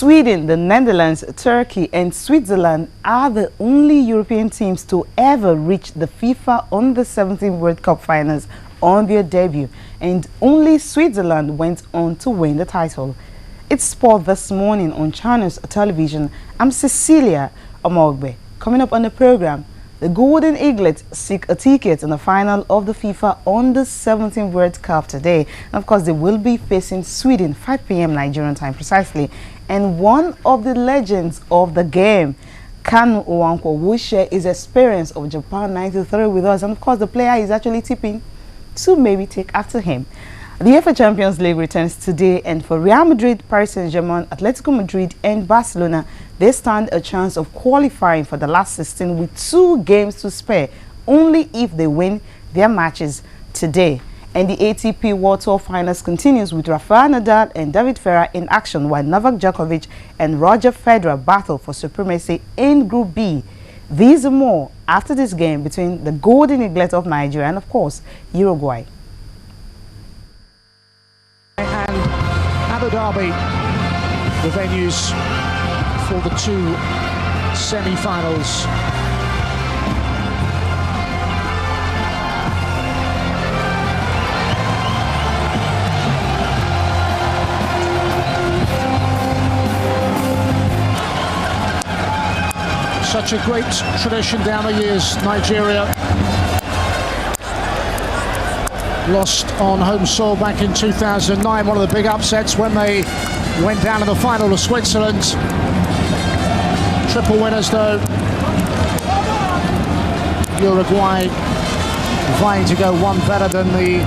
Sweden, the Netherlands, Turkey and Switzerland are the only European teams to ever reach the FIFA Under-17 World Cup finals on their debut, and only Switzerland went on to win the title. It's sport this morning on Channels Television. I'm Cecilia Omogbe. Coming up on the program, the Golden Eaglets seek a ticket in the final of the FIFA Under-17 World Cup today. And of course, they will be facing Sweden, 5 p.m. Nigerian time precisely. And one of the legends of the game, Kanu Owankwo, will share his experience of Japan 93 with us. And of course, the player is actually tipping to maybe take after him. The UEFA Champions League returns today, and for Real Madrid, Paris Saint-Germain, Atletico Madrid and Barcelona, they stand a chance of qualifying for the last 16 with 2 games to spare, only if they win their matches today. And the ATP World Tour Finals continues with Rafael Nadal and David Ferrer in action, while Novak Djokovic and Roger Federer battle for supremacy in Group B. These and more after this game between the Golden Eaglets of Nigeria and, of course, Uruguay. And Abu Dhabi, the venues for the 2 semi-finals. Such a great tradition down the years. Nigeria lost on home soil back in 2009, one of the big upsets when they went down in the final to Switzerland. Triple winners though. Uruguay vying to go one better than the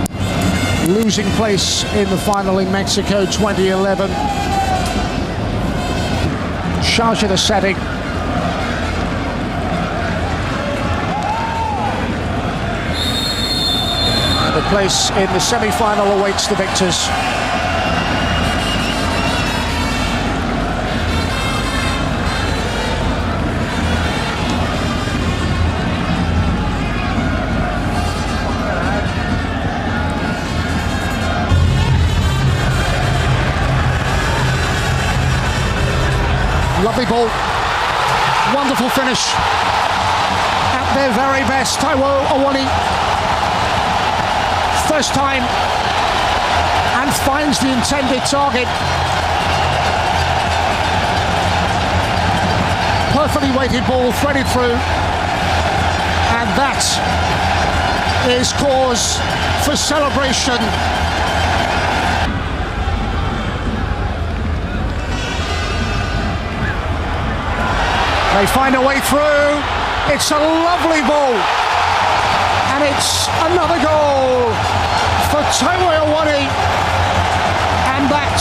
losing place in the final in Mexico 2011. Sharjah the setting. The place in the semi-final awaits the victors. Lovely ball. Wonderful finish. At their very best, Taiwo Awoniyi. First time, and finds the intended target. Perfectly weighted ball threaded through, and that is cause for celebration. They find a way through. It's a lovely ball, and it's another goal for Taiwo Awoniyi, and that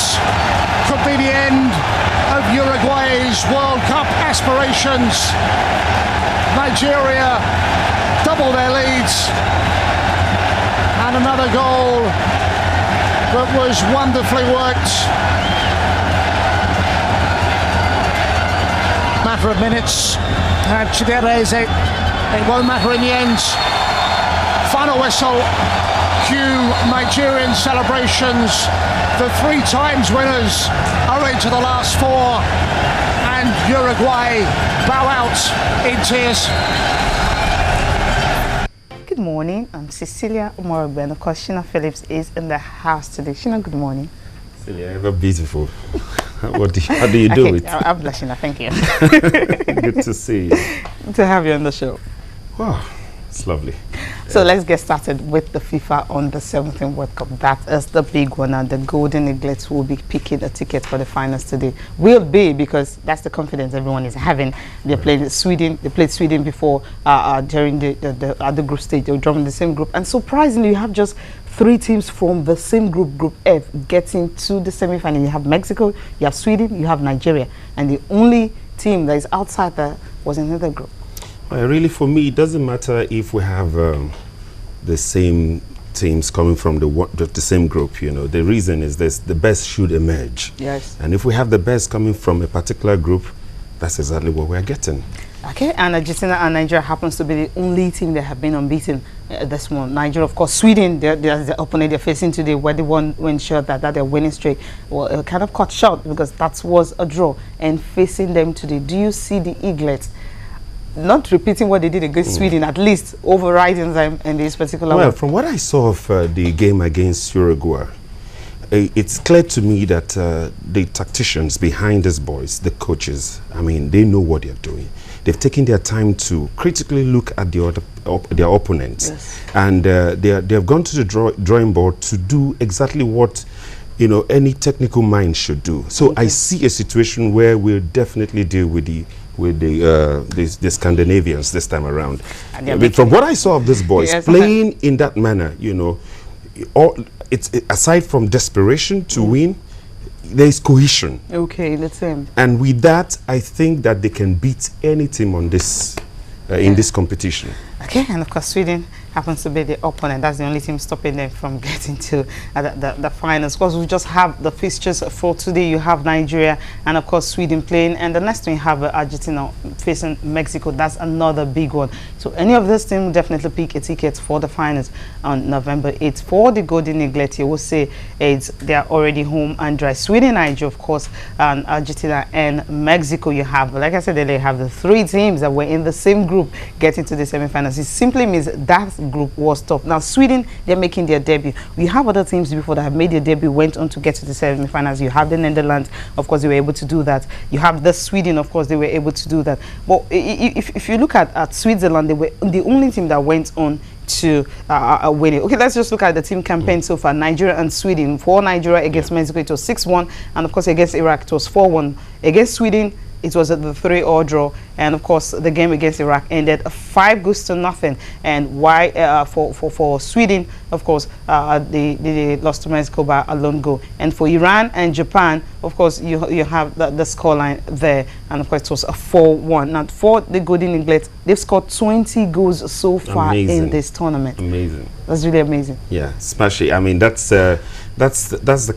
could be the end of Uruguay's World Cup aspirations. Nigeria double their leads, and another goal that was wonderfully worked. Matter of minutes, and Chidereze, it won't matter in the end. Final whistle. Cue Nigerian celebrations. The 3 times winners are into the last 4, and Uruguay bow out in tears. Good morning, I'm Cecilia Omogbe, and of course Shina Phillips is in the house today. Shina, good morning. Cecilia, you're beautiful. How do you do it? I'm blushing, thank you. Good to see you. Good to have you on the show. Wow, it's lovely. So let's get started with the FIFA Under-17 World Cup. That is the big one, and the Golden Eaglets will be picking a ticket for the finals today. Will be, because that's the confidence everyone is having. They played Sweden. They played Sweden before during the other group stage. They were drawn in the same group, and surprisingly, you have just 3 teams from the same group, Group F, getting to the semi-final. You have Mexico, you have Sweden, you have Nigeria, and the only team that is outside that was in another group. Really, for me, it doesn't matter if we have the same teams coming from the same group. You know, the reason is this: the best should emerge. Yes. And if we have the best coming from a particular group, that's exactly what we're getting. Okay, and Argentina and Nigeria happens to be the only team that have been unbeaten this one. Nigeria, of course, Sweden, they're the opponent they're facing today, where the one went short that their winning streak well, kind of cut short because that was a draw. And facing them today, do you see the Eaglets not repeating what they did against Sweden, at least overriding them in this particular Well, one? from what I saw of the game against Uruguay, it's clear to me that the tacticians behind these boys, the coaches, I mean, they know what they're doing. They've taken their time to critically look at their opponents, and they have gone to the drawing board to do exactly what any technical mind should do. So I see a situation where we'll definitely deal with the Scandinavians this time around. I mean, from what I saw of these boys playing in that manner, it's aside from desperation to win, there is cohesion. Okay, let's see. And with that, I think that they can beat any team on this in this competition. Okay, and of course Sweden happens to be the opponent. That's the only team stopping them from getting to the finals. Of course, we just have the fixtures for today. You have Nigeria and of course Sweden playing, and the next one you have Argentina facing Mexico. That's another big one. So any of this team will definitely pick a ticket for the finals on November 8th. For the Golden Eaglets, you will say they are already home and dry. Sweden, Nigeria, of course, and Argentina and Mexico. You have, like I said, they have the three teams that were in the same group getting to the semifinals. It simply means that group was tough. Now Sweden, they're making their debut. We have other teams before that have made their debut, went on to get to the semi-finals. You have the Netherlands, of course, they were able to do that. You have the Sweden, of course, they were able to do that. But if you look at Switzerland, they were the only team that went on to win it. Okay, let's just look at the team campaign so far. Nigeria and Sweden. For Nigeria against Mexico, it was 6-1, and of course against Iraq, it was 4-1. Against Sweden, it was at the 3-all draw, and of course the game against Iraq ended 5-0. And why for Sweden, of course, they lost to Mexico by a lone goal. And for Iran and Japan, of course, you have the scoreline there, and of course it was a 4-1. Now for the Golden Eaglets, they've scored 20 goals so far in this tournament. Amazing. That's really amazing. Yeah, especially, I mean, that's the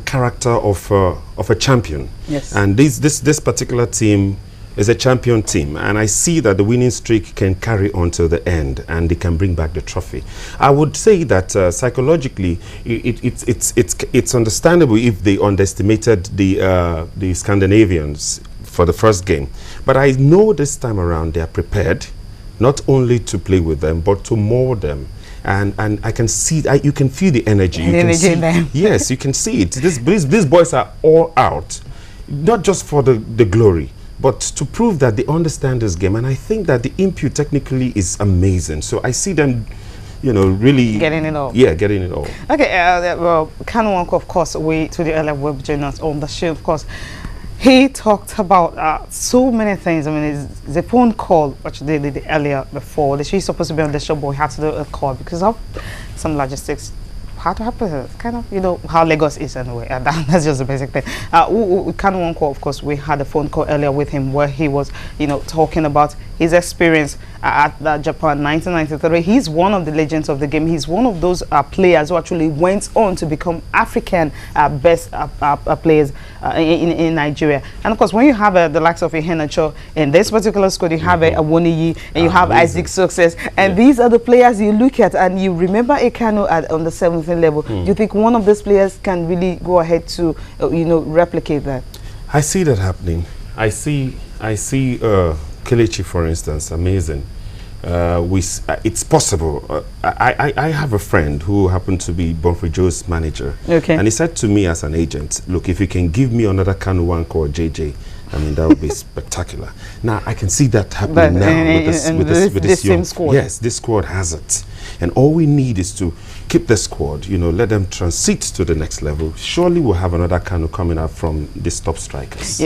character of a champion. Yes. And this particular team is a champion team, and I see that the winning streak can carry on to the end, and they can bring back the trophy. I would say that psychologically, it's understandable if they underestimated the Scandinavians for the first game, but I know this time around they are prepared, not only to play with them, but to mold them. And I can see, you can feel the energy. You can see, yes, you can see it. These boys are all out, not just for the glory, but to prove that they understand this game. And I think that the input technically is amazing. So I see them, really getting it all. Yeah, getting it all. Okay, well, Kanwanko, of course, to the earlier web journals on the show, of course. He talked about so many things. I mean, it's a phone call, which they did earlier before. She's supposed to be on the show, but we had to do a call because of some logistics. How to happen? Kind of, how Lagos is anyway. And that's just the basic thing. Kanwanko, of course, we had a phone call earlier with him where he was, talking about his experience at Japan 1993. He's one of the legends of the game. He's one of those players who actually went on to become African best players in Nigeria. And of course, when you have the likes of a Henacho in this particular squad, you have a Woniyi and you have Isaac Success, and these are the players you look at and you remember Ekano on the 17th level. Do you think one of those players can really go ahead to replicate that? I see that happening. I see Kelechi, for instance, amazing. It's possible. I have a friend who happened to be Bonfrey Joe's manager. Okay. And he said to me as an agent, look, if you can give me another Kanuwanko or JJ, I mean, that would be spectacular. Now, I can see that happening with this young squad. Yes, this squad has it. And all we need is to keep the squad, let them transit to the next level. Surely we'll have another Kanu coming out from these top strikers. Yeah.